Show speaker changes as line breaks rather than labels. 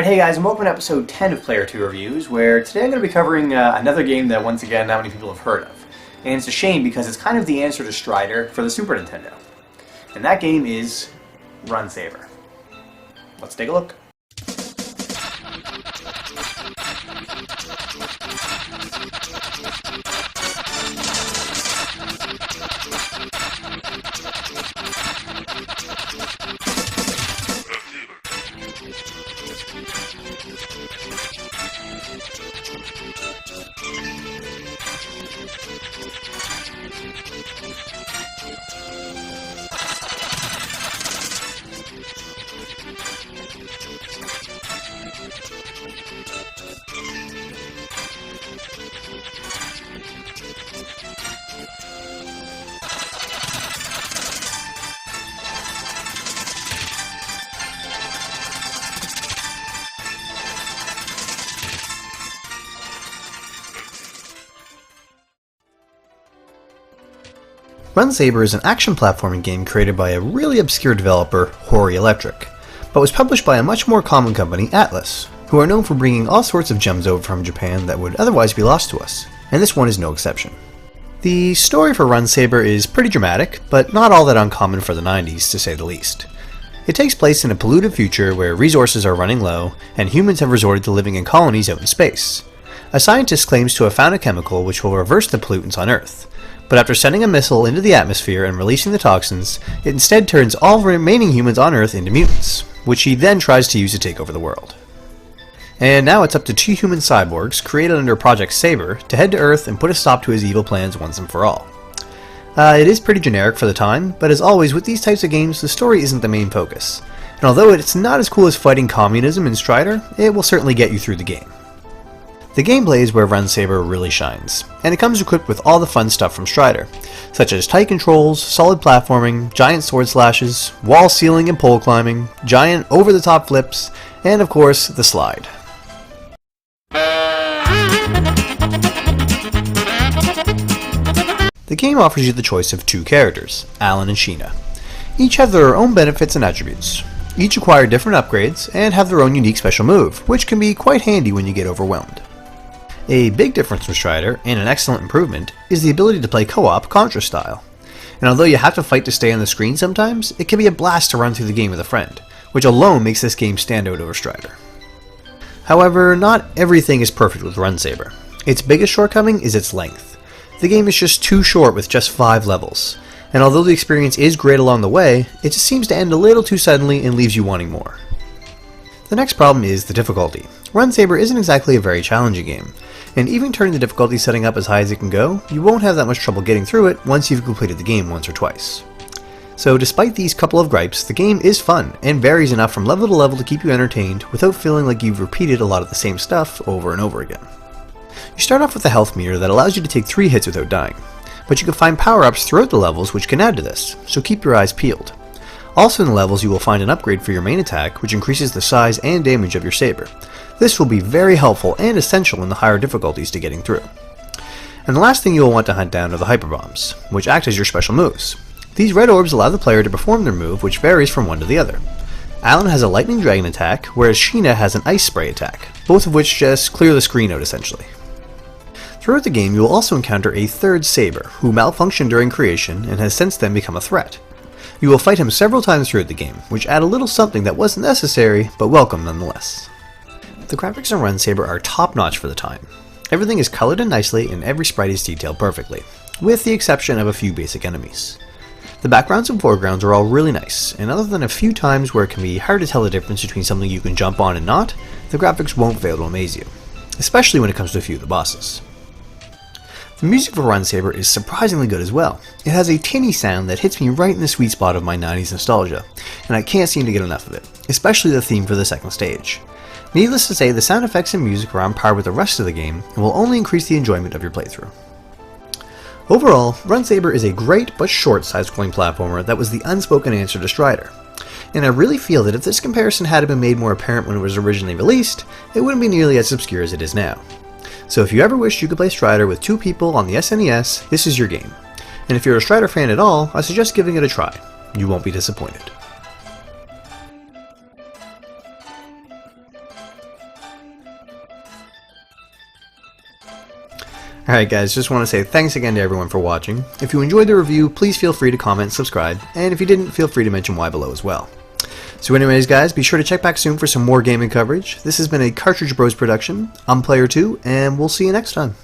Alright, hey guys, and welcome to episode 10 of Player 2 Reviews, where today I'm going to be covering another game that, once again, not many people have heard of. And it's a shame because it's kind of the answer to Strider for the Super Nintendo. And that game is Run Saber. Let's take a look.
Run Saber is an action platforming game created by a really obscure developer, Hori Electric, but was published by a much more common company, Atlus, who are known for bringing all sorts of gems over from Japan that would otherwise be lost to us, and this one is no exception. The story for Run Saber is pretty dramatic, but not all that uncommon for the 90s, to say the least. It takes place in a polluted future where resources are running low, and humans have resorted to living in colonies out in space. A scientist claims to have found a chemical which will reverse the pollutants on Earth, but after sending a missile into the atmosphere and releasing the toxins, it instead turns all remaining humans on Earth into mutants, which he then tries to use to take over the world. And now it's up to two human cyborgs, created under Project Saber, to head to Earth and put a stop to his evil plans once and for all. It is pretty generic for the time, but as always with these types of games, the story isn't the main focus. And although it's not as cool as fighting communism in Strider, it will certainly get you through the game. The gameplay is where Run Saber really shines, and it comes equipped with all the fun stuff from Strider, such as tight controls, solid platforming, giant sword slashes, wall sealing and pole climbing, giant over-the-top flips, and of course, the slide. The game offers you the choice of two characters, Alan and Sheena. Each have their own benefits and attributes. Each acquire different upgrades, and have their own unique special move, which can be quite handy when you get overwhelmed. A big difference from Strider, and an excellent improvement, is the ability to play co-op Contra style. And although you have to fight to stay on the screen sometimes, it can be a blast to run through the game with a friend, which alone makes this game stand out over Strider. However, not everything is perfect with Run Saber. Its biggest shortcoming is its length. The game is just too short with just 5 levels, and although the experience is great along the way, it just seems to end a little too suddenly and leaves you wanting more. The next problem is the difficulty. Run Saber isn't exactly a very challenging game, and even turning the difficulty setting up as high as it can go, you won't have that much trouble getting through it once you've completed the game once or twice. So despite these couple of gripes, the game is fun, and varies enough from level to level to keep you entertained without feeling like you've repeated a lot of the same stuff over and over again. You start off with a health meter that allows you to take 3 hits without dying, but you can find power-ups throughout the levels which can add to this, so keep your eyes peeled. Also in the levels you will find an upgrade for your main attack, which increases the size and damage of your saber. This will be very helpful and essential in the higher difficulties to getting through. And the last thing you will want to hunt down are the hyper bombs, which act as your special moves. These red orbs allow the player to perform their move, which varies from one to the other. Alan has a lightning dragon attack, whereas Sheena has an ice spray attack, both of which just clear the screen out essentially. Throughout the game you will also encounter a third Saber, who malfunctioned during creation and has since then become a threat. You will fight him several times throughout the game, which add a little something that wasn't necessary, but welcome nonetheless. The graphics in Run Saber are top-notch for the time. Everything is colored in nicely and every sprite is detailed perfectly, with the exception of a few basic enemies. The backgrounds and foregrounds are all really nice, and other than a few times where it can be hard to tell the difference between something you can jump on and not, the graphics won't fail to amaze you, especially when it comes to a few of the bosses. The music for Run Saber is surprisingly good as well. It has a tinny sound that hits me right in the sweet spot of my 90s nostalgia, and I can't seem to get enough of it, especially the theme for the second stage. Needless to say, the sound effects and music are on par with the rest of the game, and will only increase the enjoyment of your playthrough. Overall, Run Saber is a great but short side-scrolling platformer that was the unspoken answer to Strider. And I really feel that if this comparison had been made more apparent when it was originally released, it wouldn't be nearly as obscure as it is now. So if you ever wished you could play Strider with 2 people on the SNES, this is your game. And if you're a Strider fan at all, I suggest giving it a try. You won't be disappointed. Alright guys, just want to say thanks again to everyone for watching. If you enjoyed the review, please feel free to comment, subscribe, and if you didn't, feel free to mention why below as well. So anyways guys, be sure to check back soon for some more gaming coverage. This has been a Cartridge Bros production. I'm Player 2, and we'll see you next time.